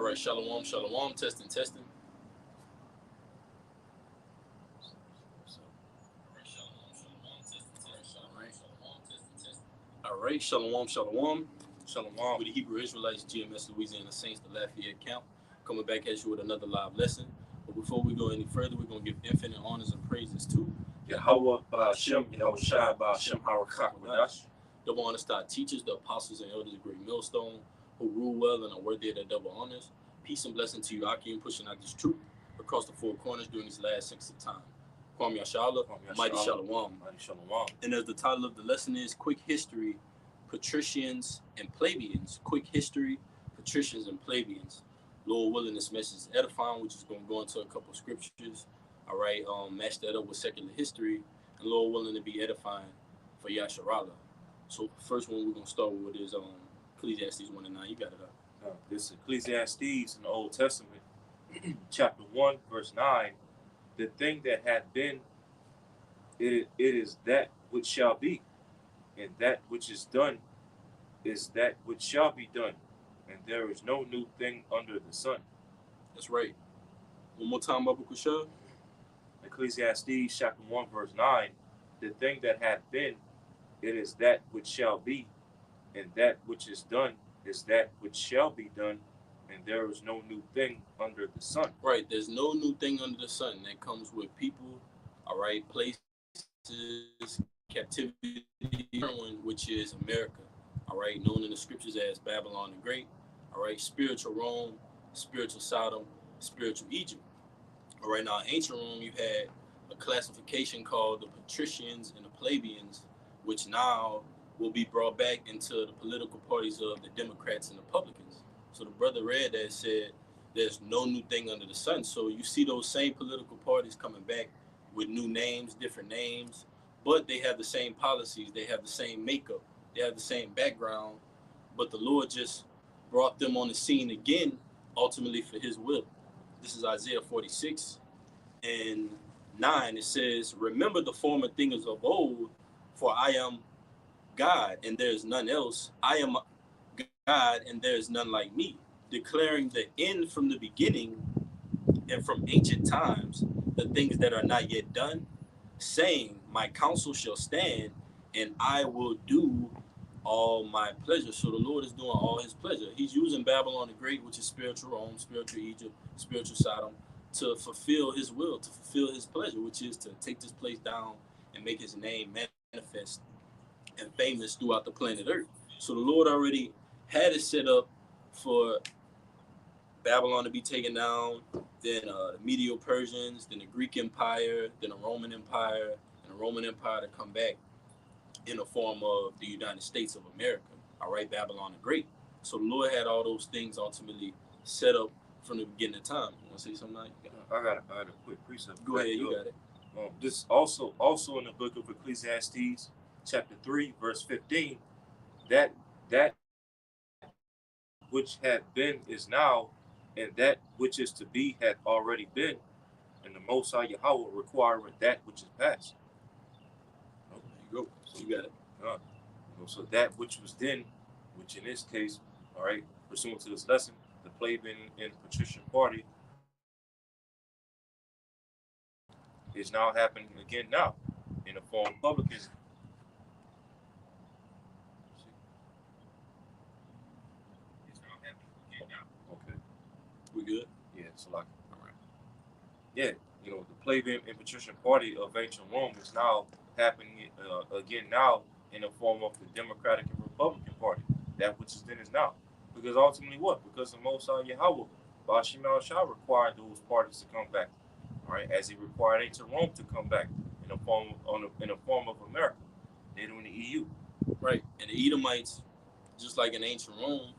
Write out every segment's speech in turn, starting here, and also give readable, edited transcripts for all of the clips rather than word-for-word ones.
right, shalom, shalom, testing, testing. All right, shalom, shalom, shalom. With the Hebrew Israelites, GMS Louisiana Saints, the Lafayette Camp, coming back at you with another live lesson. But before we go any further, we're going to give infinite honors and praises to Yahweh Ba'Shem, Yahushua Ba'Shem Harakakadash. double honors to our teachers, the apostles and elders of Great Millstone, who rule well and are worthy of their double honors. Peace and blessing to you, Akim, pushing out this truth across the four corners during these last saints of time. Kwam Yashala, Mighty Shalom. And as the title of the lesson is, Quick History, Patricians and Plebeians. Quick History, Patricians and Plebeians. Lord willing, this message is edifying. We're just going to go into a couple of scriptures. All right, match that up with secular history. And Lord willing to be edifying for Yasharala. So first one we're going to start with is Ecclesiastes 1 and 9. You got it up. This is Ecclesiastes in the Old Testament, chapter 1, verse 9. The thing that had been, it is that which shall be, and that which is done is that which shall be done, and there is no new thing under the sun. That's right. One more time, Baba Kushal. Ecclesiastes chapter 1, verse 9. The thing that had been, it is that which shall be, and that which is done is that which shall be done, and there is no new thing under the sun. Right, there's no new thing under the sun. That comes with people, all right, places, captivity, which is America, all right, known in the scriptures as Babylon the Great, all right, spiritual Rome, spiritual Sodom, spiritual Egypt. All right, now ancient Rome, you had a classification called the Patricians and the Plebeians, which now will be brought back into the political parties of the Democrats and Republicans. So the brother read that said there's no new thing under the sun. So you see those same political parties coming back with new names, different names, but they have the same policies, they have the same makeup, they have the same background, but the Lord just brought them on the scene again, ultimately for his will. This is Isaiah 46 and 9. It says, remember the former things of old, for I am God and there is none else. I am God and there is none like me, declaring the end from the beginning and from ancient times, the things that are not yet done, saying, my counsel shall stand and I will do all my pleasure. So the Lord is doing all his pleasure. He's using Babylon the Great, which is spiritual Rome, spiritual Egypt, spiritual Sodom, to fulfill his will, to fulfill his pleasure, which is to take this place down and make his name manifest and famous throughout the planet Earth. So the Lord already had it set up for Babylon to be taken down, then the Medo-Persians, then the Greek Empire, then the Roman Empire, and the Roman Empire to come back in the form of the United States of America, all right, Babylon the Great. So the Lord had all those things ultimately set up from the beginning of time. You want to say something like that? I got a quick precept. Go ahead, you got it. This also in the book of Ecclesiastes, chapter 3, verse 15, that which had been is now, and that which is to be had already been, and the Most High Yahweh requireth that which is past. Oh, there you go. So you got it. So that which was then, which in this case, all right, pursuant to this lesson, the Plebeian and Patrician party is now happening again now in the form of Republicanism. Okay. We good? Yeah, so like, all right. Yeah, you know, the Plebeian and Patrician party of ancient Rome is now happening again now in the form of the Democratic and Republican party. That which is then is now. Because ultimately what? Because the Most High Yahweh, Ba'Shem Yahushua, required those parties to come back. All right, as he required ancient Rome to come back in the form of America. They're doing the EU. Right. And the Edomites, just like in ancient Rome,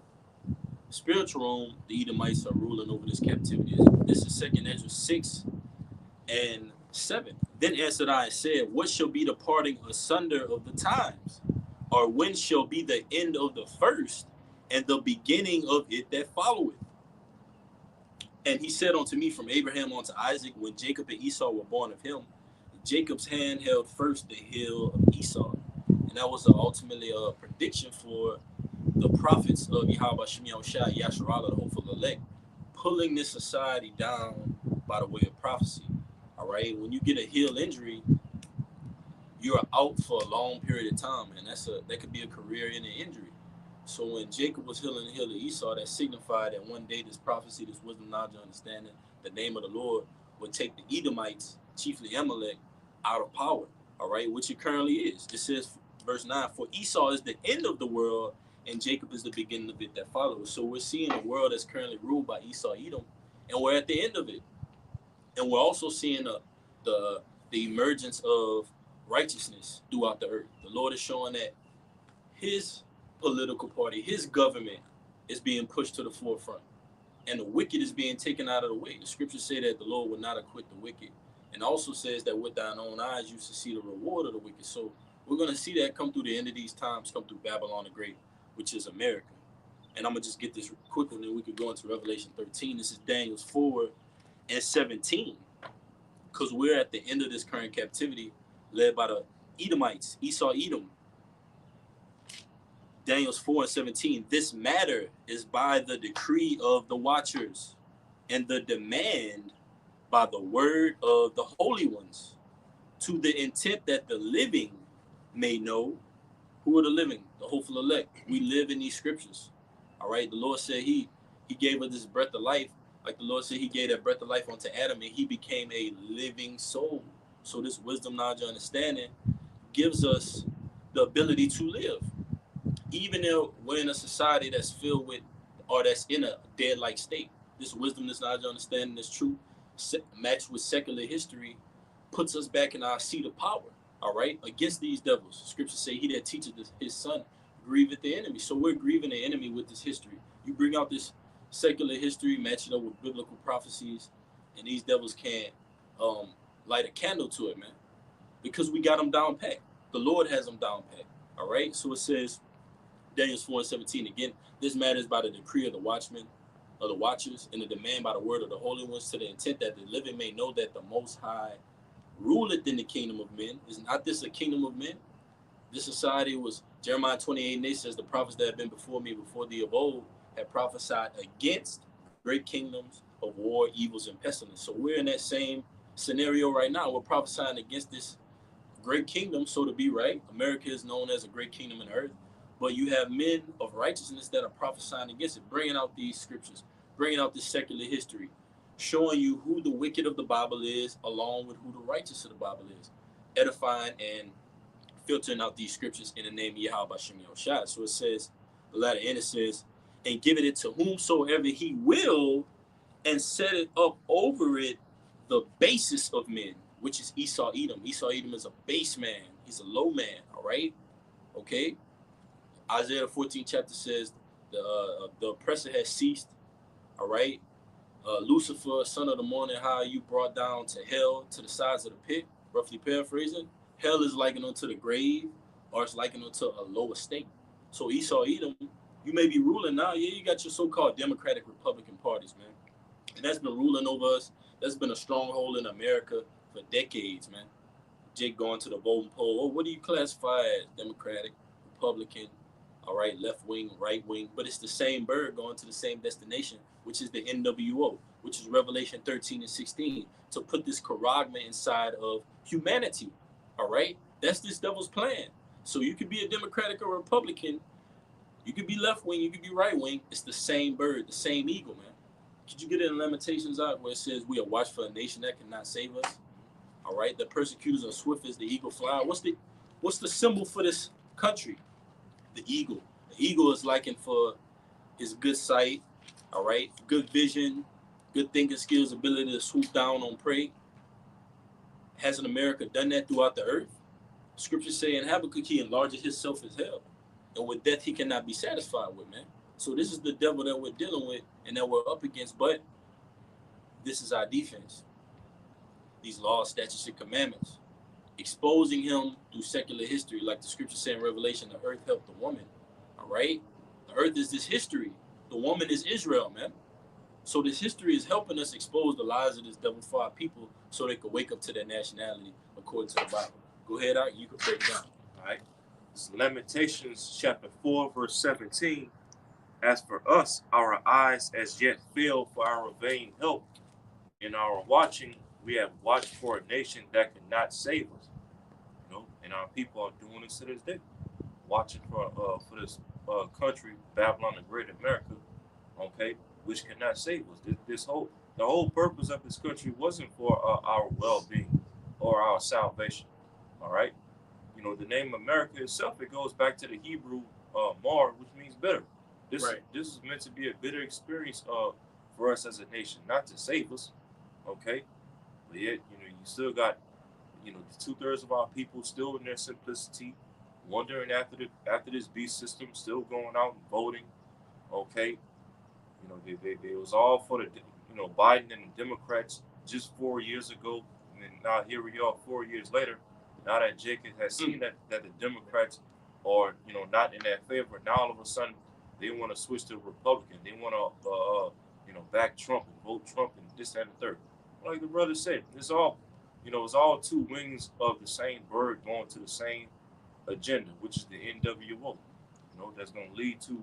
spiritual Rome, the Edomites are ruling over this captivity. This is 2nd Ezra 6 and 7. Then answered I and said, what shall be the parting asunder of the times? Or when shall be the end of the first and the beginning of it that followeth? And he said unto me, from Abraham unto Isaac, when Jacob and Esau were born of him, Jacob's hand held first the heel of Esau. And that was ultimately a prediction for the prophets of Yahweh Ba'Shem Yahushua, Yasharallah, the hopeful elect, pulling this society down by the way of prophecy. All right. When you get a heel injury, you're out for a long period of time, and that could be a career-ending injury. So when Jacob was healing the heel of Esau, that signified that one day this prophecy, this wisdom, knowledge, and understanding, the name of the Lord would take the Edomites, chiefly Amalek, out of power. All right, which it currently is. It says, verse 9, for Esau is the end of the world, and Jacob is the beginning of it that follows. So we're seeing a world that's currently ruled by Esau, Edom, and we're at the end of it. And we're also seeing the the emergence of righteousness throughout the earth. The Lord is showing that his political party, his government, is being pushed to the forefront, and the wicked is being taken out of the way. The scriptures say that the Lord will not acquit the wicked, and also says that with thine own eyes you shall see the reward of the wicked. So we're going to see that come through the end of these times, come through Babylon the Great, which is America. And I'm going to just get this quick, and then we could go into Revelation 13. This is Daniel 4 and 17, because we're at the end of this current captivity led by the Edomites, Esau, Edom. Daniel 4 and 17, this matter is by the decree of the watchers and the demand by the word of the holy ones, to the intent that the living may know. Who are the living? The hopeful elect. We live in these scriptures. All right. The Lord said he gave us this breath of life. Like the Lord said, he gave that breath of life unto Adam, and he became a living soul. So this wisdom, knowledge, and understanding gives us the ability to live. Even though we're in a society that's filled with, or that's in a dead-like state, this wisdom, this knowledge, understanding, this truth, matched with secular history, puts us back in our seat of power. All right, against these devils. Scriptures say, "He that teacheth his son grieveth the enemy." So we're grieving the enemy with this history. You bring out this secular history, match it up with biblical prophecies, and these devils can't light a candle to it, man, because we got them down pat. The Lord has them down pat. All right, so it says, Daniel 4 and 17 again, this matter is by the decree of the watchmen, of the watchers, and the demand by the word of the holy ones, to the intent that the living may know that the Most High ruleth in the kingdom of men. Is not this a kingdom of men? This society was, Jeremiah 28:8 says, the prophets that have been before me, before thee of old, have prophesied against great kingdoms of war, evils, and pestilence. So we're in that same scenario right now. We're prophesying against this great kingdom, so to be, right? America is known as a great kingdom in earth, but you have men of righteousness that are prophesying against it, bringing out these scriptures, bringing out this secular history, showing you who the wicked of the Bible is, along with who the righteous of the Bible is, edifying and filtering out these scriptures in the name of Yahweh Bashem Yahushua. So it says, the latter end, it says, and giving it to whomsoever he will, and set it up over it the basis of men, which is Esau Edom. Esau Edom is a base man. He's a low man, all right? Okay? Isaiah 14 chapter says, the oppressor has ceased, all right? Lucifer, son of the morning, how you brought down to hell, to the sides of the pit, roughly paraphrasing. Hell is likened unto the grave, or it's likened unto a lower state. So Esau Edom, you may be ruling now. Yeah, you got your so-called Democratic Republican parties, man. And that's been ruling over us. That's been a stronghold in America for decades, man. Jake going to the voting poll. Oh, what do you classify as? Democratic, Republican, all right, left wing, right wing. But it's the same bird going to the same destination, which is the NWO, which is Revelation 13 and 16, to put this charagma inside of humanity, all right? That's this devil's plan. So you could be a Democratic or Republican. You could be left wing, you could be right wing. It's the same bird, the same eagle, man. Could you get it in Lamentations out where it says we are watched for a nation that cannot save us? All right, the persecutors are swift as the eagle fly. What's the symbol for this country? The eagle. The eagle is likened for his good sight, all right, good vision, good thinking skills, ability to swoop down on prey. Hasn't America done that throughout the earth? Scriptures say in Habakkuk he enlarges himself as hell, and with death he cannot be satisfied with, man. So this is the devil that we're dealing with and that we're up against, but this is our defense. These laws, statutes, and commandments, exposing him through secular history, like the scriptures say in Revelation, the earth helped the woman, all right? The earth is this history. The woman is Israel, man. So this history is helping us expose the lies of this devil for our people so they could wake up to their nationality according to the Bible. Go ahead, Art, you can break it down. All right. It's Lamentations chapter 4, verse 17. As for us, our eyes as yet fail for our vain help. In our watching, we have watched for a nation that cannot save us. And our people are doing this to this day, watching for this country, Babylon the Great America, okay, which cannot save us. The whole purpose of this country wasn't for our well-being or our salvation. All right, the name America itself, it goes back to the Hebrew mar, which means bitter. This is meant to be a bitter experience for us as a nation, not to save us, okay. But yet, you still got, the 2/3 of our people still in their simplicity, wondering after this beast system, still going out and voting, okay. They was all for the, Biden and the Democrats just 4 years ago, and then now here we are 4 years later. Now that Jacob has seen that the Democrats are, not in their favor, now all of a sudden they want to switch to Republican. They want to, back Trump and vote Trump and this, that, and the third. Like the brother said, it's all two wings of the same bird going to the same agenda, which is the NWO. That's going to lead to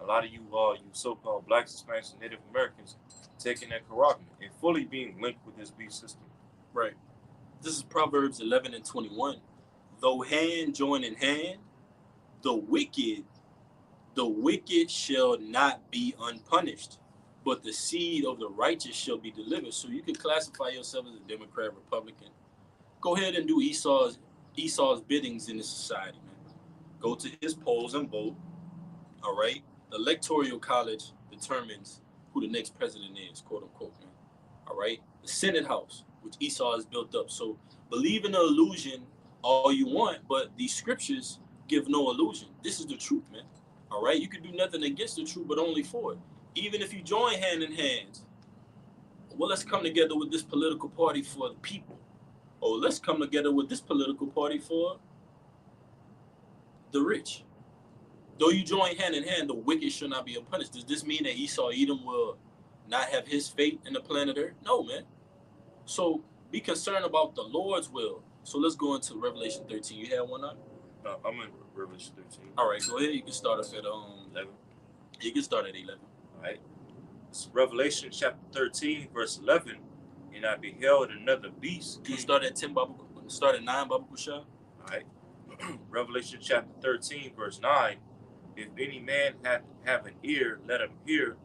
a lot of you so-called blacks, Hispanics, and Native Americans taking that Karagman and fully being linked with this beast system. Right. This is Proverbs 11:21. Though hand join in hand, the wicked shall not be unpunished, but the seed of the righteous shall be delivered. So you can classify yourself as a Democrat, Republican. Go ahead and do Esau's biddings in this society, man. Go to his polls and vote. All right. The electoral college determines who the next president is, quote unquote, man. All right. The Senate House, which Esau has built up. So believe in the illusion all you want, but these scriptures give no illusion. This is the truth, man. All right. You can do nothing against the truth, but only for it. Even if you join hand in hand, well, let's come together with this political party for the people. Or let's come together with this political party for the rich. Though you join hand in hand, the wicked shall not be punished. Does this mean that Esau Edom will not have his fate in the planet Earth? No, man. So be concerned about the Lord's will. So let's go into Revelation 13. You have one on? I'm in Revelation 13. All right, go ahead. You can start us at 11. You can start at 11. All right. It's Revelation chapter 13, verse 11. And I beheld another beast. Can you start at 10, Babu? Start at 9, Babu Kusha? All right. Revelation chapter 13, verse 9. If any man have an ear, let him hear.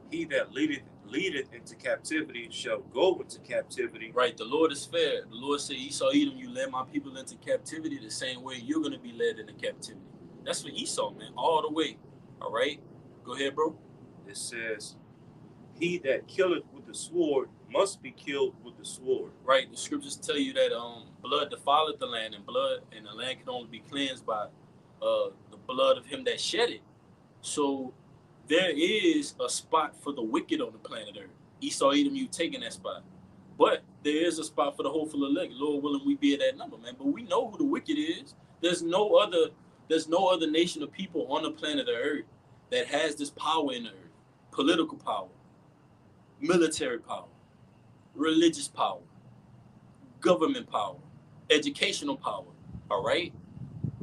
He that leadeth into captivity shall go into captivity. Right, the Lord is fair. The Lord said, Esau, Edom, you led my people into captivity the same way you're going to be led into captivity. That's for Esau, man, all the way. All right? Go ahead, bro. It says, he that killeth with the sword must be killed with the sword. Right, the scriptures tell you that blood defileth the land, and the land can only be cleansed by the blood of him that shed it. So there is a spot for the wicked on the planet Earth. Esau, Edom, you taking that spot. But there is a spot for the hopeful elect. Lord willing, we be at that number, man. But we know who the wicked is. There's no other nation of people on the planet Earth that has this power in the earth. Political power, military power, religious power, government power, educational power. All right?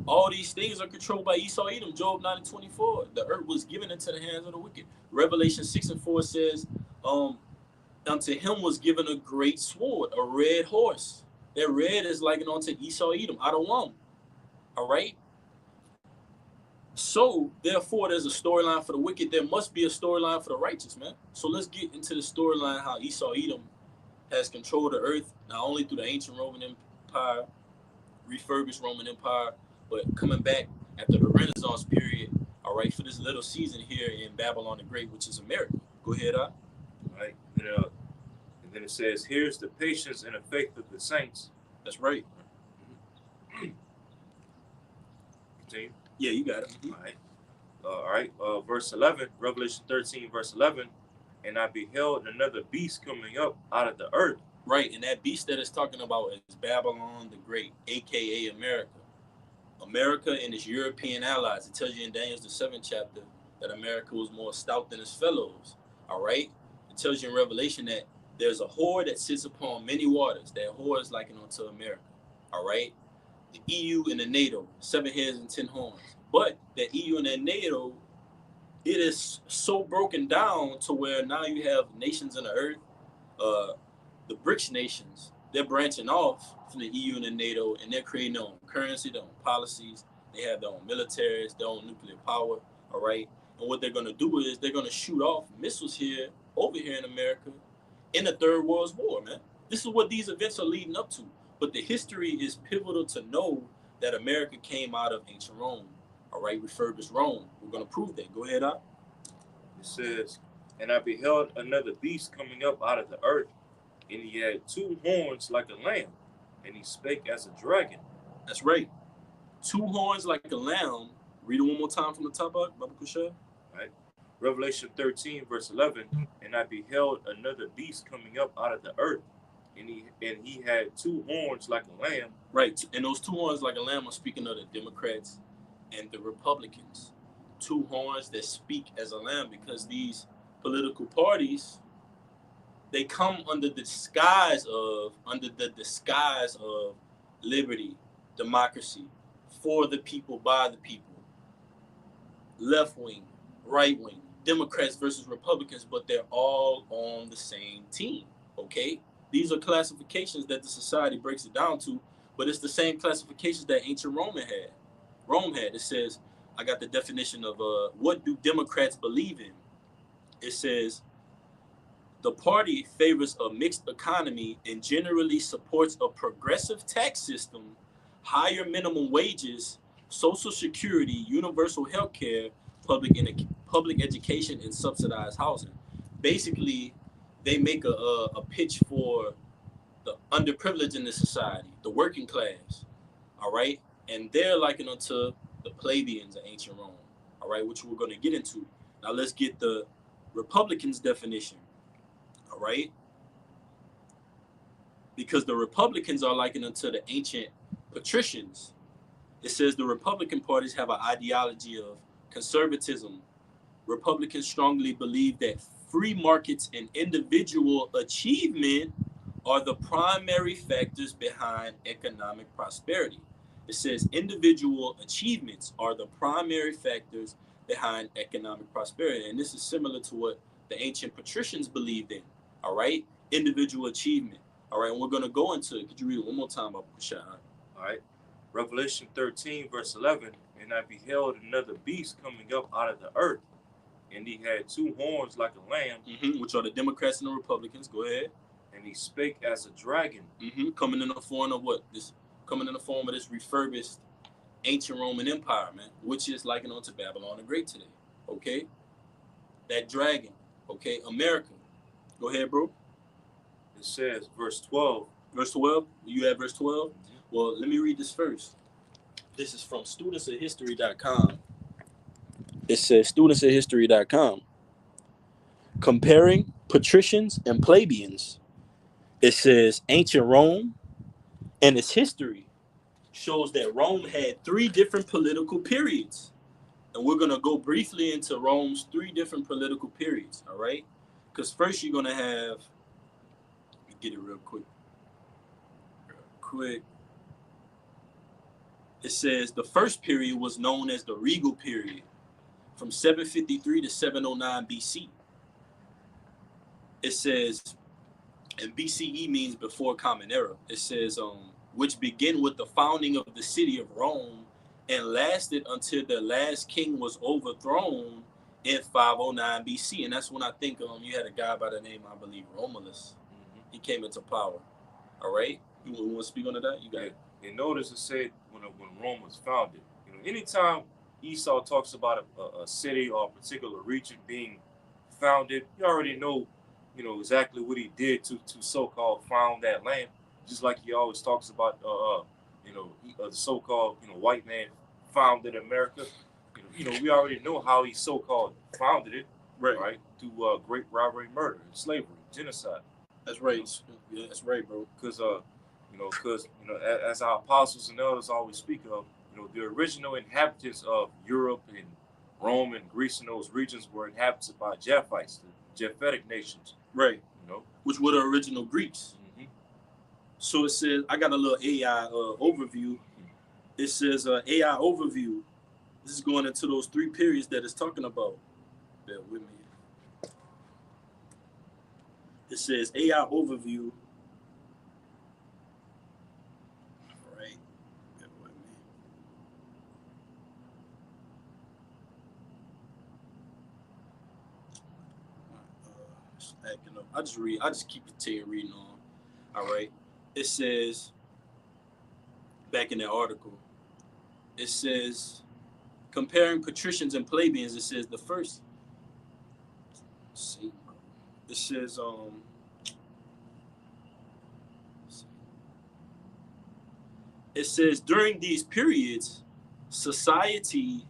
All these things are controlled by Esau Edom. Job 9:24. The earth was given into the hands of the wicked. Revelation 6:4 says, unto him was given a great sword, a red horse. That red is likened unto Esau Edom, Adonam. All right? So, therefore, there's a storyline for the wicked. There must be a storyline for the righteous, man. So let's get into the storyline how Esau Edom has controlled the earth, not only through the ancient Roman Empire, refurbished Roman Empire, but coming back after the Renaissance period, all right, for this little season here in Babylon the Great, which is America. Go ahead, All right. And then it says, here's the patience and the faith of the saints. That's right. Continue. Yeah, you got it. All right. Verse 11, Revelation 13, verse 11. And I beheld another beast coming up out of the earth. Right, and that beast that it's talking about is Babylon the Great, a.k.a. America. America and its European allies. It tells you in Daniel the 7th chapter that America was more stout than its fellows. All right? It tells you in Revelation that there's a whore that sits upon many waters. That whore is likened unto America. All right? The EU and the NATO, 7 heads and 10 horns. But the EU and the NATO it is so broken down to where now you have nations in the earth, uh, the BRICS nations, they're branching off from the EU and the NATO, and they're creating their own currency, their own policies. They have their own militaries, their own nuclear power. All right, and what they're going to do is they're going to shoot off missiles here, over here in America, in the Third World War, man. This is what these events are leading up to. But the history is pivotal to know that America came out of ancient Rome. All right, refurbished Rome. We're going to prove that. Go ahead, Al. It says, "And I beheld another beast coming up out of the earth, and he had two horns like a lamb, and he spake as a dragon." That's right. Two horns like a lamb. Read it one more time from the top up, Baba Kusha. Right? Revelation 13, verse 11, "And I beheld another beast coming up out of the earth, and he had two horns like a lamb." Right. And those two horns like a lamb are speaking of the Democrats and the Republicans. Two horns that speak as a lamb, because these political parties, they come under the disguise of liberty, democracy, for the people, by the people, left wing, right wing, Democrats versus Republicans, but they're all on the same team. Okay, these are classifications that the society breaks it down to, but it's the same classifications that ancient Rome had. It says, I got the definition of what do Democrats believe in? It says, the party favors a mixed economy and generally supports a progressive tax system, higher minimum wages, social security, universal health care, public education, and subsidized housing. Basically, they make a pitch for the underprivileged in the society, the working class, all right? And they're likened unto the plebeians of ancient Rome, all right, which we're going to get into. Now let's get the Republicans' definition, all right? Because the Republicans are likened unto the ancient Patricians. It says the Republican parties have an ideology of conservatism. Republicans strongly believe that free markets and individual achievement are the primary factors behind economic prosperity. It says individual achievements are the primary factors behind economic prosperity. And this is similar to what the ancient patricians believed in, all right? Individual achievement. All right, and we're going to go into it. Could you read it one more time, Abu Shah? All right. Revelation 13, verse 11, "And I beheld another beast coming up out of the earth, and he had two horns like a lamb," which are the Democrats and the Republicans. Go ahead. "And he spake as a dragon." Coming in the form of what? Coming in the form of this refurbished ancient Roman Empire, man, which is likened unto Babylon the Great today. Okay? That dragon. Okay? America. Go ahead, bro. It says, verse 12. Verse 12? You have verse 12? Well, let me read this first. This is from studentsofhistory.com. It says, studentsofhistory.com. Comparing patricians and plebeians. It says, ancient Rome and its history shows that Rome had three different political periods. And we're going to go briefly into Rome's three different political periods, all right? Because first you're going to have, let me get it real quick. It says the first period was known as the regal period, from 753 to 709 BC. It says, and BCE means before Common Era. It says, which began with the founding of the city of Rome and lasted until the last king was overthrown in 509 BC. And that's when I think you had a guy by the name, I believe, Romulus. He came into power. All right? You want to speak on that? You got it. And notice it said when Rome was founded. You know, anytime Esau talks about a city or a particular region being founded, you already know, exactly what he did to so-called found that land. Just like he always talks about, the so-called, white man founded America. We already know how he so-called founded it, right? Through great robbery, murder, slavery, genocide. That's right. Yeah, that's right, bro. Because as our apostles and elders always speak of, the original inhabitants of Europe and Rome and Greece and those regions were inhabited by Japhites, the Japhetic nations. Right. Which were the original Greeks. So it says, I got a little AI overview. It says AI overview. This is going into those three periods that it's talking about. bear with me. It says AI overview. All right, bear with me. It's acting up. I just keep continuing reading on. All right. It says back in that article. It says comparing patricians and plebeians. It says the first. Let's see. It says It says during these periods, society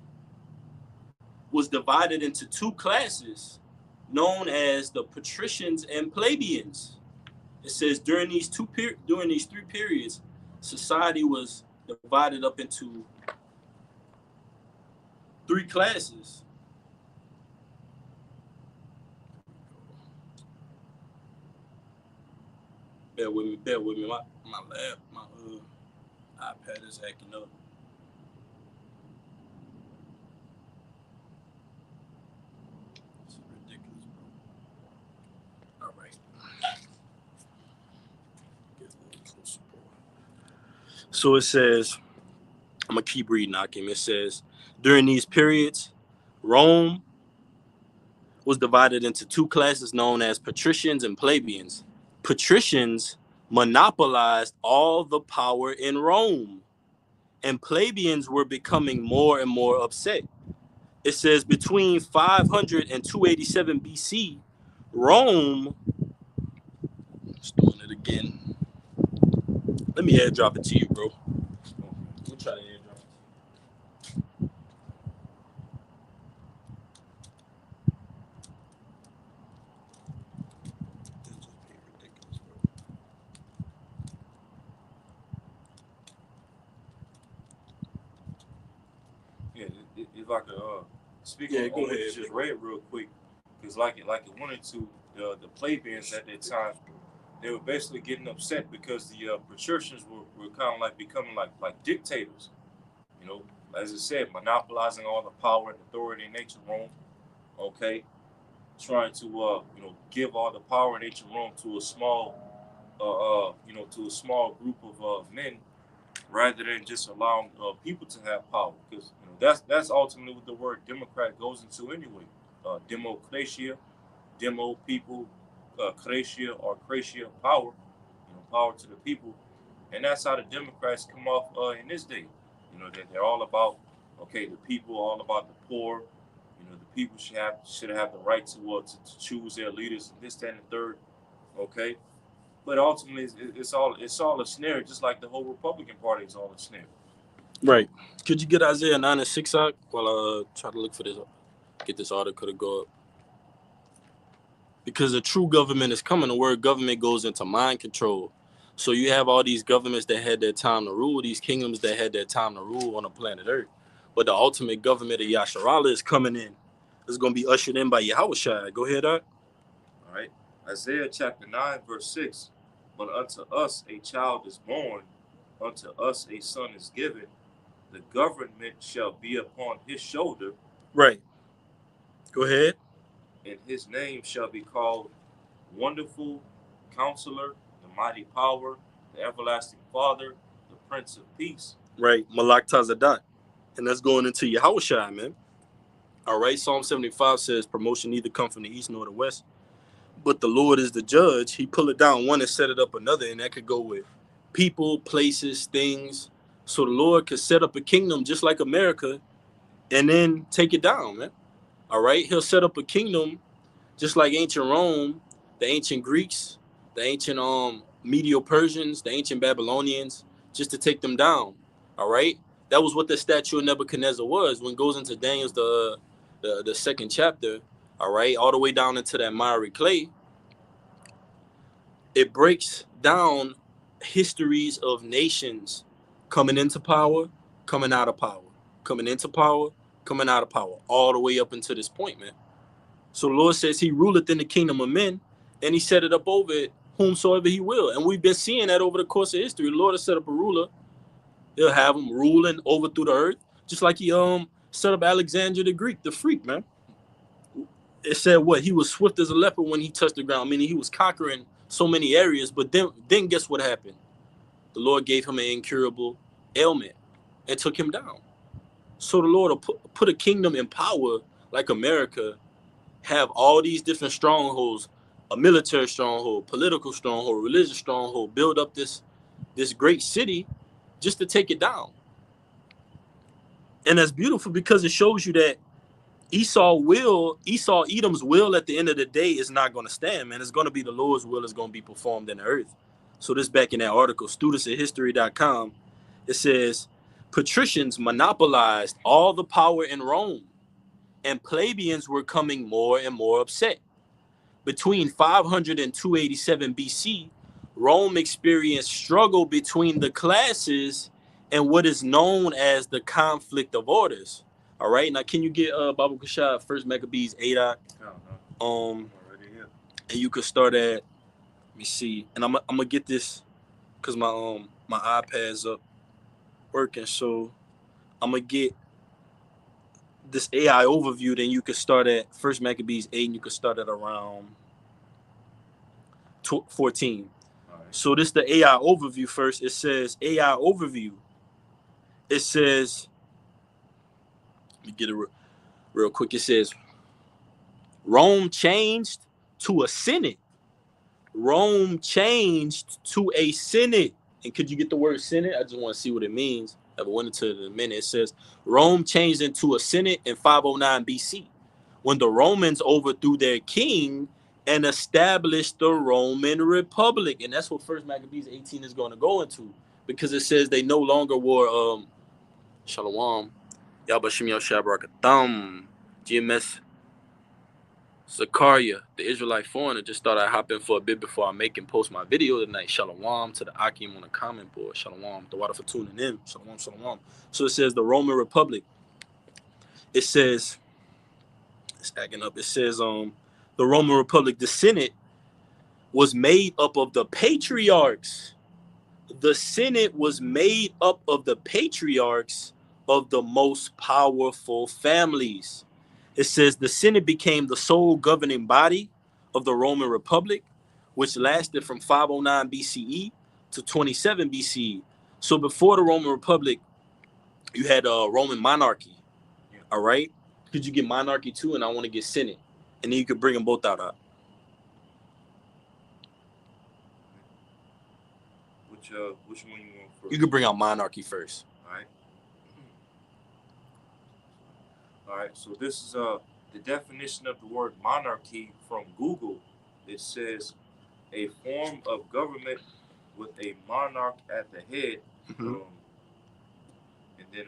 was divided into two classes, known as the patricians and plebeians. It says during these three periods, society was divided up into three classes. Bear with me. My iPad is acting up. It's ridiculous, bro. All right. So it says, I'm gonna keep reading, Akim. It says, during these periods, Rome was divided into two classes known as patricians and plebeians. Patricians monopolized all the power in Rome, and plebeians were becoming more and more upset. It says between 500 and 287 BC, Rome, just doing it again. Let me airdrop it to you, bro. We'll try to airdrop it. Yeah, if I could speak on go what ahead. you just read real quick, because like it wanted to, the plebeians at that time, they were basically getting upset because the patricians were kind of like becoming like dictators, you know, as I said, monopolizing all the power and authority in ancient Rome. Okay, trying to give all the power in ancient Rome to a small to a small group of men, rather than just allowing people to have power, because that's ultimately what the word democrat goes into anyway. Democratia, demo people, cratia or cratia power, power to the people, and that's how the Democrats come off in this day. They're all about the people, all about the poor. The people should have the right to choose their leaders, and this, that, and the third. Okay, but ultimately it's all a snare, just like the whole Republican Party is all a snare. Right. Could you get Isaiah 9 and 6 out while I try to look for this? Get this article to go up. Because the true government is coming. The word government goes into mind control. So you have all these governments that had their time to rule, these kingdoms that had their time to rule on the planet Earth. But the ultimate government of Yasharallah is coming in. It's going to be ushered in by Yahushua. Go ahead, Art. All right. Isaiah chapter 9, verse 6. But unto us a child is born, unto us a son is given. The government shall be upon his shoulder. Right. Go ahead. And his name shall be called Wonderful Counselor, the Mighty Power, the Everlasting Father, the Prince of Peace. Right. Malak Tazadat. And that's going into Yahushua, man. All right. Psalm 75 says promotion neither come from the east nor the west, but the Lord is the judge. He pull it down one and set it up another, and that could go with people, places, things. So the Lord could set up a kingdom just like America and then take it down, man. All right. He'll set up a kingdom just like ancient Rome, the ancient Greeks, the ancient Medo-Persians, the ancient Babylonians, just to take them down. All right. That was what the statue of Nebuchadnezzar was. When it goes into Daniel's the second chapter, all right, all the way down into that miry clay, it breaks down histories of nations coming into power, coming out of power, coming into power, coming out of power, all the way up until this point, man. So the Lord says he ruleth in the kingdom of men, and he set it up over it whomsoever he will. And we've been seeing that over the course of history. The Lord has set up a ruler. He'll have him ruling over through the earth, just like he set up Alexander the Greek, the freak, man. it said what? He was swift as a leopard when he touched the ground, meaning he was conquering so many areas. But then guess what happened? The Lord gave him an incurable ailment and took him down. So the Lord will put a kingdom in power like America, have all these different strongholds, a military stronghold, political stronghold, religious stronghold, build up this great city just to take it down. And that's beautiful because it shows you that Esau Edom's will at the end of the day is not going to stand, man. It's going to be the Lord's will is going to be performed in the earth. So this back in that article, studentsofhistory.com, it says, Patricians monopolized all the power in Rome, and plebeians were coming more and more upset. Between 500 and 287 BC, Rome experienced struggle between the classes and what is known as the conflict of orders. All right, now can you get Baba Kashad, First Maccabees 8 out? And you could start at, let me see, and I'm gonna get this because my iPad's up working, so I'm gonna get this AI overview. Then you could start at First Maccabees 8, and you could start at around 14. Right. So this is the AI overview first. It says AI overview. It says, let me get it real quick. It says Rome changed to a Senate. Rome changed to a Senate. And could you get the word Senate? I just want to see what it means. I went into it in a minute. It says Rome changed into a Senate in 509 BC when the Romans overthrew their king and established the Roman Republic. And that's what First Maccabees 18 is going to go into, because it says they no longer wore Shalom, Yabashim Yashabrakatham, GMS Zakaria, the Israelite foreigner. Just thought I'd hop in for a bit before I make and post my video tonight. Shalom to the Akim on the comment board. Shalom, the water for tuning in. Shalom, shalom. So it says the Roman Republic. It says, it's acting up. It says the Roman Republic, the Senate was made up of the patriarchs. The Senate was made up of the patriarchs of the most powerful families. It says the Senate became the sole governing body of the Roman Republic, which lasted from 509 BCE to 27 BCE. So before the Roman Republic, you had a Roman monarchy. All right? Could you get monarchy too? And I want to get Senate. And then you could bring them both out. Which one you want first? You could bring out monarchy first. All right, so this is the definition of the word monarchy from Google. It says a form of government with a monarch at the head. Mm-hmm. And then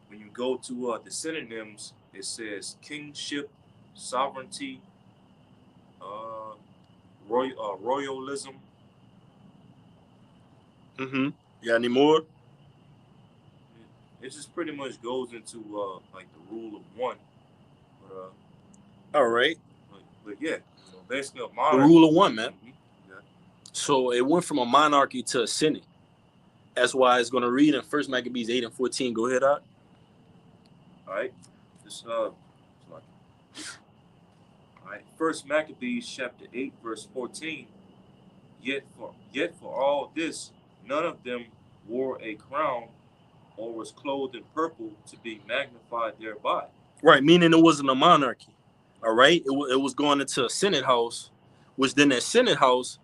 when you go to the synonyms, it says kingship, sovereignty, royalism. Mm-hmm. You got any more? It just pretty much goes into like the rule of one. All right. But yeah, basically a monarchy. The rule of one, man. Mm-hmm. Yeah. So it went from a monarchy to a Senate. That's why it's going to read in First Maccabees 8 and 14. Go ahead, Art. All right. All right. First Maccabees chapter 8 verse 14. Yet for all this, none of them wore a crown or was clothed in purple to be magnified thereby. Right, meaning it wasn't a monarchy. All right, it was going into a Senate house, which then that Senate house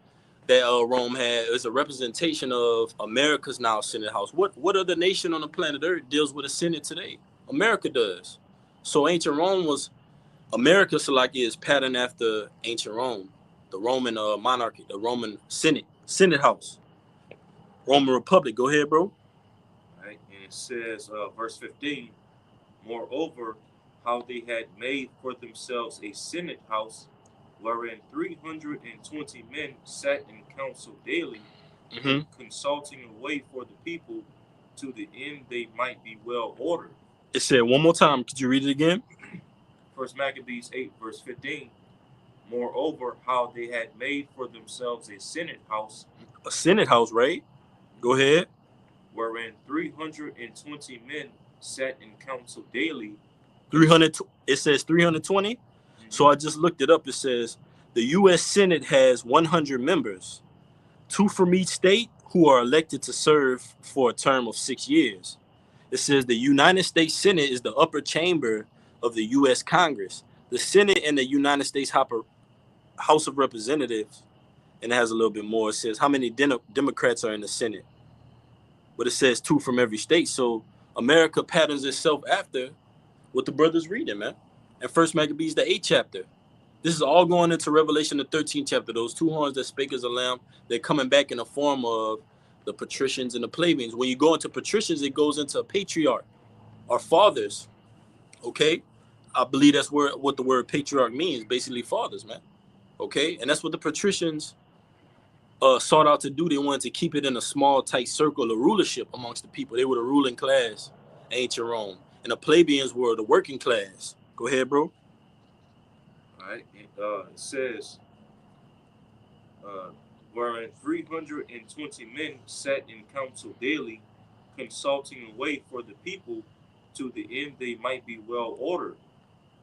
that Rome had is a representation of America's now Senate house. What other nation on the planet Earth deals with a Senate today? America does. So ancient Rome was America, so like is patterned after ancient Rome, the Roman monarchy, the Roman Senate house, Roman Republic. Go ahead, bro. Right, and it says, verse 15, moreover, how they had made for themselves a Senate house, wherein 320 men sat in council daily, mm-hmm. consulting a way for the people, to the end they might be well ordered. It said one more time. Could you read it again? First Maccabees 8, verse 15. Moreover, how they had made for themselves a Senate house. A Senate house, right? Go ahead. Wherein 320 men sat in council daily. 300. It says 320. So I just looked it up. It says the U.S. Senate has 100 members, 2 from each state, who are elected to serve for a term of 6 years. It says the United States Senate is the upper chamber of the U.S. Congress. The Senate and the United States House of Representatives, and it has a little bit more. It says how many Democrats are in the Senate, but it says 2 from every state. So America patterns itself after what the brothers reading, man. And First Maccabees, the 8th chapter. This is all going into Revelation, the 13th chapter. Those 2 horns that spake as a lamb, they're coming back in the form of the Patricians and the Plebeians. When you go into Patricians, it goes into a patriarch, our fathers. Okay, I believe that's what the word patriarch means, basically fathers, man. Okay, and that's what the Patricians sought out to do. They wanted to keep it in a small, tight circle of rulership amongst the people. They were the ruling class, ancient Rome, and the plebeians were the working class. Go ahead, bro. All right. It says, wherein 320 men sat in council daily, consulting a way for the people, to the end they might be well ordered.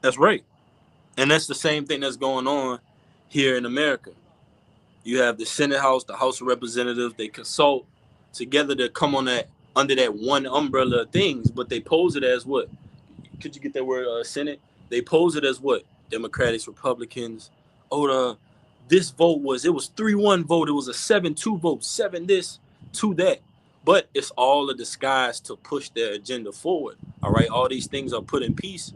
That's right. And that's the same thing that's going on here in America. You have the Senate House, the House of Representatives. They consult together to come on that under that one umbrella of things, but they pose it as what? Could you get that word, Senate? They pose it as what? Democrats, Republicans. Oh, this vote was 3-1 vote. It was a 7-2 vote, 7 this, 2 that. But it's all a disguise to push their agenda forward. All right, all these things are put in place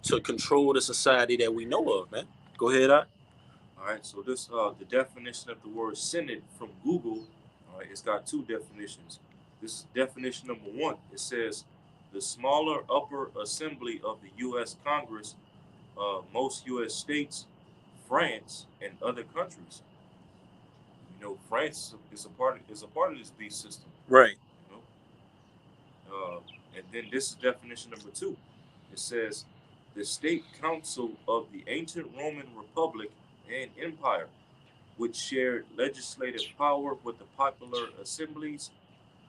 to control the society that we know of, man. Go ahead, All right, so this the definition of the word Senate from Google. All right, it's got 2 definitions. This is definition number 1. It says the smaller upper assembly of the U.S. Congress, most U.S. states, France, and other countries. You know, France is a part of this beast system. Right. You know, and then this is definition number 2. It says the state council of the ancient Roman Republic and Empire, which shared legislative power with the popular assemblies,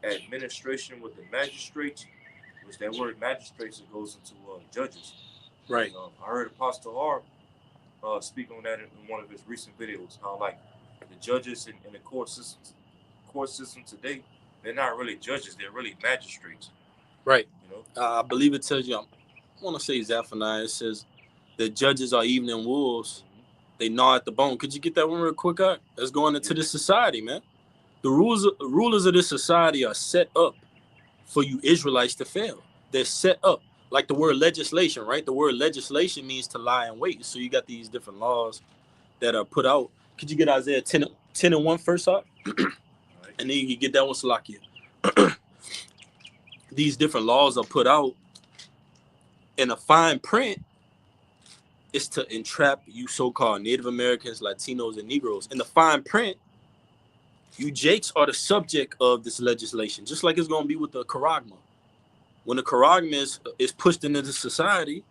administration with the magistrates, which that word magistrates goes into judges. Right. I heard Apostle Harb speak on that in one of his recent videos. How like the judges in the court system today, they're not really judges; they're really magistrates. Right. You know, I believe it tells you. I want to say Zephaniah. It says the judges are evening wolves. They gnaw at the bone. Could you get that one real quick? That's going into this society, man. The rulers of this society are set up for you Israelites to fail. They're set up. Like the word legislation, right? The word legislation means to lie in wait. So you got these different laws that are put out. Could you get Isaiah 10:1 first up? And then you can get that one, Salakia. These different laws are put out in a fine print. Is to entrap you so-called Native Americans, Latinos, and Negroes. In the fine print, you Jakes are the subject of this legislation, just like it's going to be with the Charagma. When the Charagma is pushed into the society,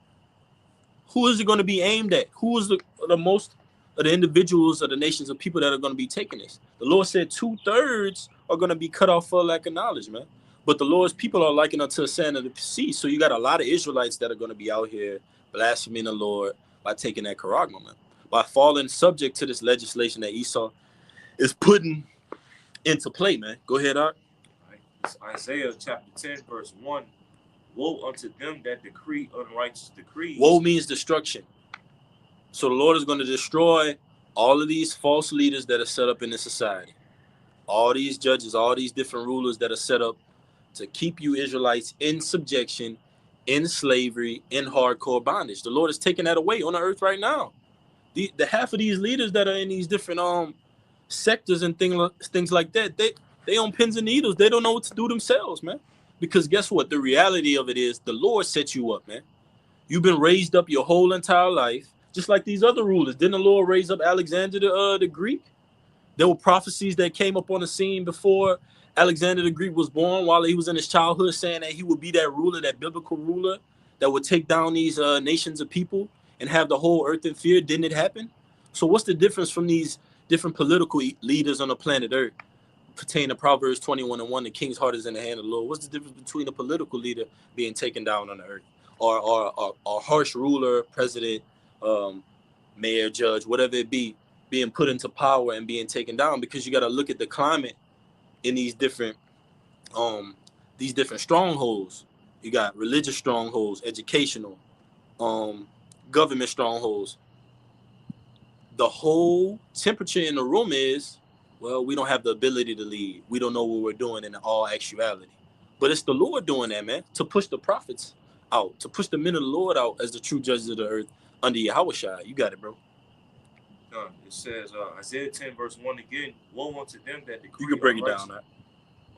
who is it going to be aimed at? Who is the most of the individuals of the nations of people that are going to be taking this? The Lord said 2/3 are going to be cut off for lack of knowledge, man. But the Lord's people are likened unto the sand of the sea. So you got a lot of Israelites that are going to be out here blaspheming the Lord by taking that Charagma, man. By falling subject to this legislation that Esau is putting into play, man. Go ahead, Art. Right. It's Isaiah chapter 10, verse 1. Woe unto them that decree unrighteous decrees. Woe means destruction. So the Lord is going to destroy all of these false leaders that are set up in the society. All these judges, all these different rulers that are set up to keep you Israelites in subjection, in slavery, in hardcore bondage. The Lord is taking that away on the earth right now. The half of these leaders that are in these different sectors and things like that, they on pins and needles. They don't know what to do themselves, man. Because guess what? The reality of it is the Lord set you up, man. You've been raised up your whole entire life, just like these other rulers. Didn't the Lord raise up Alexander the Greek? There were prophecies that came up on the scene before Alexander the Greek was born, while he was in his childhood, saying that he would be that ruler, that biblical ruler that would take down these nations of people and have the whole earth in fear. Didn't it happen? So what's the difference from these different political leaders on the planet Earth? Pertaining to Proverbs 21:1, the king's heart is in the hand of the Lord. What's the difference between a political leader being taken down on the earth? or harsh ruler, president, um, mayor, judge, whatever it be, being put into power and being taken down, because you got to look at the climate in um these different strongholds. You got religious strongholds, educational, um, government strongholds. The whole temperature in the room is, well, we don't have the ability to lead. We don't know what we're doing in all actuality. But it's the Lord doing that, man, to push the prophets out, to push the men of the Lord out as the true judges of the earth under Yahushua. You got it, bro. It says, Isaiah 10, verse 1 again, woe unto them that decree. You can break it down, man.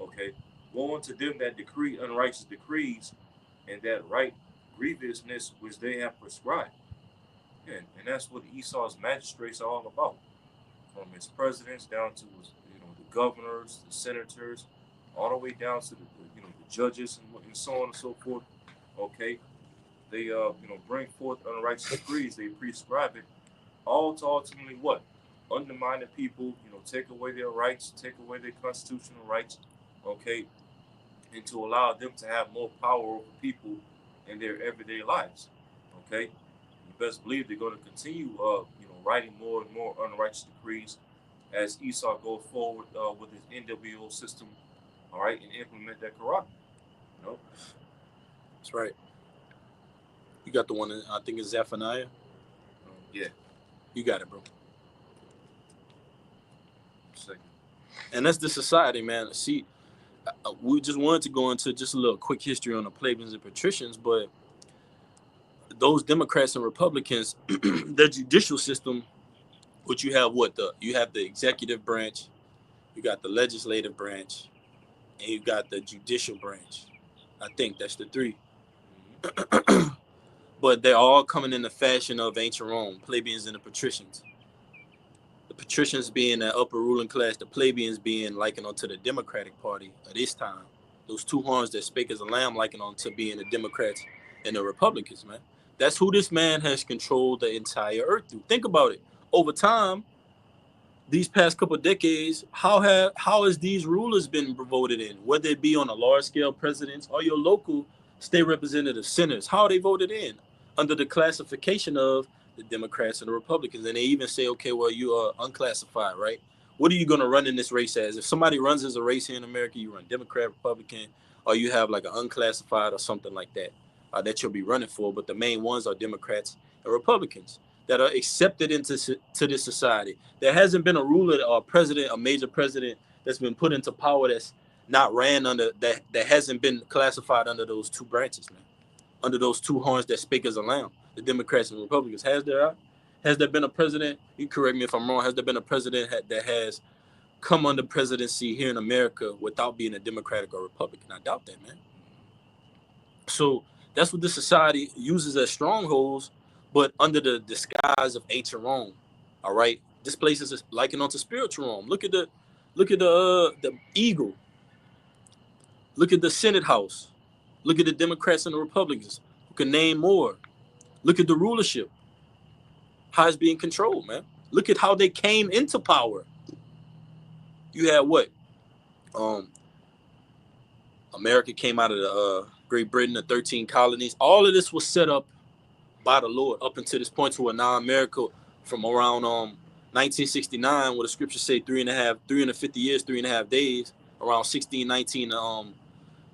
Okay. Woe unto them that decree unrighteous decrees, and that right grievousness which they have prescribed. And that's what Esau's magistrates are all about. From his presidents down to his, the governors, the senators, all the way down to the judges and so on and so forth. Okay. They bring forth unrighteous decrees, they prescribe it, all to ultimately what? Undermine the people, take away their rights, take away their constitutional rights, okay, and to allow them to have more power over people in their everyday lives, okay. You best believe they're going to continue, writing more and more unrighteous decrees as Esau goes forward with his NWO system, all right, and implement that Quran. That's right. You got the one, I think it's Zephaniah. Yeah. You got it, bro. And that's the society, man. See, we just wanted to go into just a little quick history on the Plebeians and Patricians, but those Democrats and Republicans, their judicial system, which you have you have the executive branch, you got the legislative branch, and you got the judicial branch. I think that's the three. But they're all coming in the fashion of ancient Rome, plebeians and the patricians. The patricians being the upper ruling class, the plebeians being likened onto the Democratic Party at this time. Those two horns that spake as a lamb likened onto being the Democrats and the Republicans, man. That's who this man has controlled the entire earth through. Think about it. Over time, these past couple of decades, how has these rulers been voted in? Whether it be on a large scale presidents or your local state representative senators, how are they voted in? Under the classification of the Democrats and the Republicans. And they even say, okay, well, you are unclassified, right? What are you going to run in this race as? If somebody runs as a race here in America, you run Democrat, Republican, or you have like an unclassified or something like that that you'll be running for. But the main ones are Democrats and Republicans that are accepted into this society. There hasn't been a ruler or a president, a major president that's been put into power that's not ran under, that hasn't been classified under those two branches, man. Under those two horns that speak as a lamb, the Democrats and Republicans. Has there been a president? You correct me if I'm wrong. Has there been a president that has come under presidency here in America without being a Democratic or Republican? I doubt that, man. So that's what this society uses as strongholds, but under the disguise of ancient Rome. All right, this place is likened onto spiritual Rome. Look at the eagle. Look at the Senate House. Look at the Democrats and the Republicans. Who can name more? Look at the rulership. How it's being controlled, man. Look at how they came into power. You had what? America came out of the Great Britain, the 13 colonies. All of this was set up by the Lord up until this point to where now America from around 1969, where the scriptures say 350 years, 3.5 days, around 1619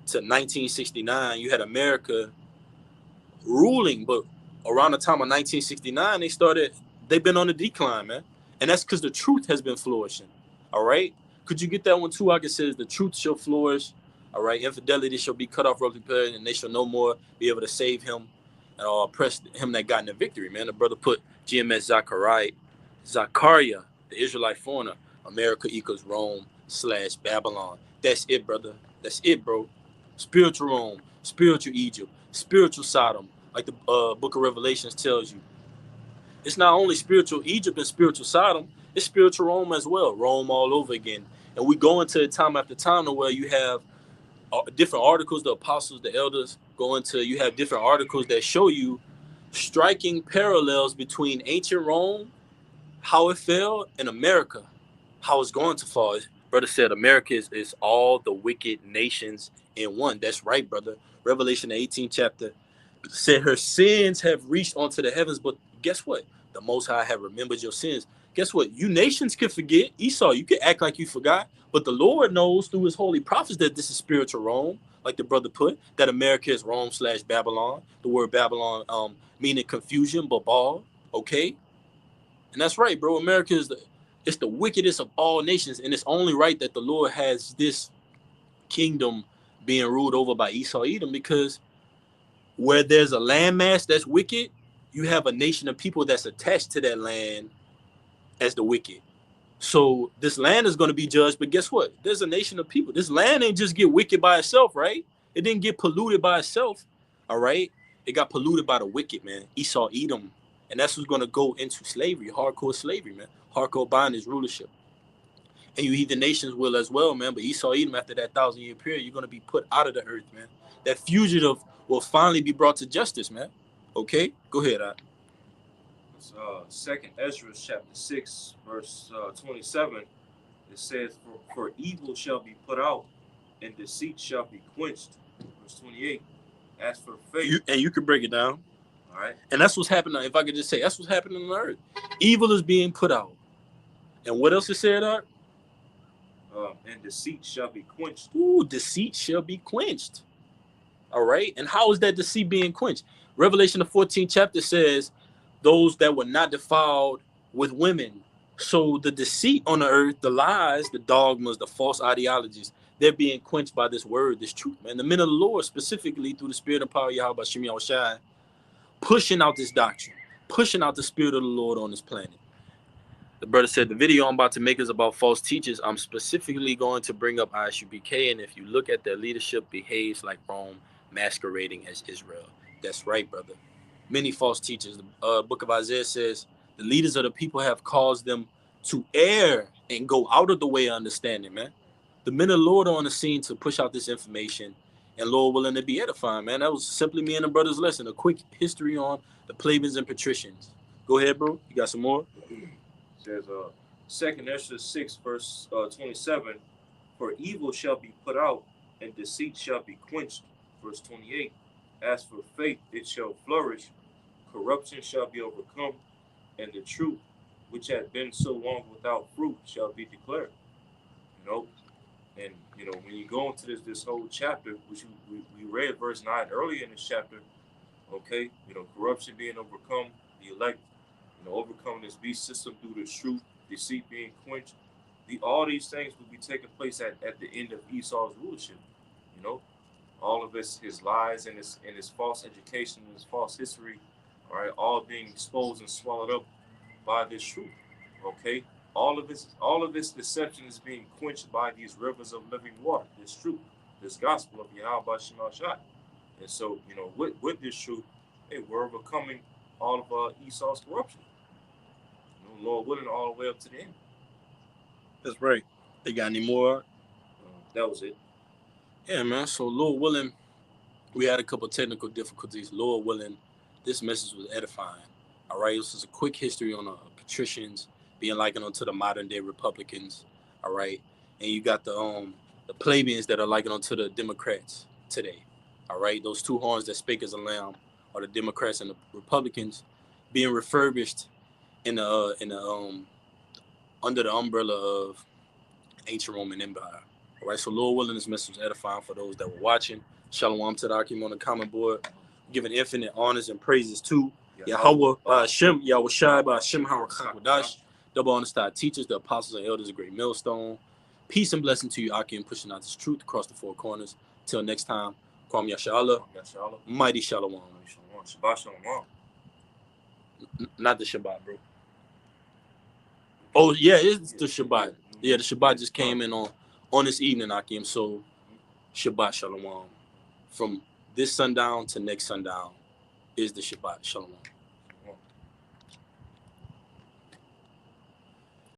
to 1969, you had America ruling. But around the time of 1969, they've been on the decline, man. And that's because the truth has been flourishing. All right. Could you get that one too? It says the truth shall flourish. All right. Infidelity shall be cut off, repaired, and they shall no more be able to save him and oppress him that got in the victory, man. The brother put GMS Zachariah, the Israelite foreigner. America equals Rome/Babylon. That's it, brother. That's it, bro. Spiritual Rome, spiritual Egypt, spiritual Sodom, like the book of Revelations tells you. It's not only spiritual Egypt and spiritual Sodom, it's spiritual Rome as well. Rome all over again. And we go into it time after time to where you have different articles, the apostles, the elders go into, you have different articles that show you striking parallels between ancient Rome, how it fell, and America, how it's going to fall. Brother said America is all the wicked nations in one. That's right, brother. Revelation, the 18th chapter, Said her sins have reached onto the heavens, but guess what? The Most High have remembered your sins. Guess what? You nations can forget. Esau, you can act like you forgot, but the Lord knows through his holy prophets that this is spiritual Rome, like the brother put, that America is Rome/Babylon. The word Babylon meaning confusion, Babal, okay? And that's right, bro. America is it's the wickedest of all nations, and it's only right that the Lord has this kingdom being ruled over by Esau Edom, because where there's a landmass that's wicked, you have a nation of people that's attached to that land as the wicked. So this land is going to be judged, but guess what? There's a nation of people. This land ain't just get wicked by itself, right? It didn't get polluted by itself, all right? It got polluted by the wicked, man. Esau Edom. And that's who's going to go into slavery, hardcore slavery, man. Hardcore bondage rulership. And you heathen nations will as well, man. But Esau Edom, after that 1,000-year period, you're going to be put out of the earth, man. That fugitive will finally be brought to justice, man. Okay? Go ahead, It's, 2nd Ezra chapter 6, verse 27. It says, for evil shall be put out, and deceit shall be quenched. Verse 28. As for faith. You can break it down. All right. And that's what's happening. If I could just say, that's what's happening on the earth. Evil is being put out. And what else is said, Art? And deceit shall be quenched. Ooh, deceit shall be quenched. All right. And how is that deceit being quenched? Revelation, the 14th chapter says, those that were not defiled with women. So the deceit on the earth, the lies, the dogmas, the false ideologies, they're being quenched by this word, this truth, man. The men of the Lord, specifically through the spirit and power of Yahweh Shem Yahushai, pushing out this doctrine, pushing out the spirit of the Lord on this planet. The brother said, the video I'm about to make is about false teachers. I'm specifically going to bring up ISUBK, and if you look at their leadership, behaves like Rome, masquerading as Israel. That's right, brother. Many false teachers. The book of Isaiah says, the leaders of the people have caused them to err and go out of the way of understanding, man. The men of the Lord are on the scene to push out this information, and Lord willing to be edifying, man. That was simply me and the brother's lesson, a quick history on the Plebeians and Patricians. Go ahead, bro. You got some more? It says, 2nd Ezra 6, verse 27, for evil shall be put out, and deceit shall be quenched. Verse 28, as for faith, it shall flourish, corruption shall be overcome, and the truth, which had been so long without fruit, shall be declared. You know, and you know, when you go into this whole chapter, which we read verse 9 earlier in this chapter, okay, you know, corruption being overcome, the elect, you know, overcoming this beast system through the truth, deceit being quenched. All these things will be taking place at the end of Esau's rulership. You know, all of his lies and his false education and his false history, all right, all being exposed and swallowed up by this truth. Okay, all of this deception is being quenched by these rivers of living water. This truth, this gospel of Yahweh Shem Yahushai. And so, you know, with this truth, hey, we're overcoming all of Esau's corruption. You know, Lord willing, all the way up to the end. That's right. They got any more? That was it. Yeah, man. So, Lord willing, we had a couple technical difficulties. Lord willing, this message was edifying. All right. This is a quick history on the Patricians being likened unto the modern day Republicans. All right. And you got the plebeians that are likened unto the Democrats today. All right. Those two horns that spake as a lamb are the Democrats and the Republicans being refurbished in the under the umbrella of ancient Roman Empire. All right, so Lord willing, this message was edifying for those that were watching. Shalom to the Akim on the comment board, giving infinite honors and praises to Yahweh, Hashem, Yahushai, Hashem, Harakakadash, double honor star teachers, the apostles and elders of Great Millstone. Peace and blessing to you, Akim, pushing out this truth across the four corners. Till next time, Kwam Yashala, mighty Shalom. Shabbat Shalom. Not the Shabbat, bro. Oh, yeah, it's the Shabbat. Yeah, the Shabbat just came in on this evening, Akim. So, Shabbat Shalom. From this sundown to next sundown is the Shabbat Shalom.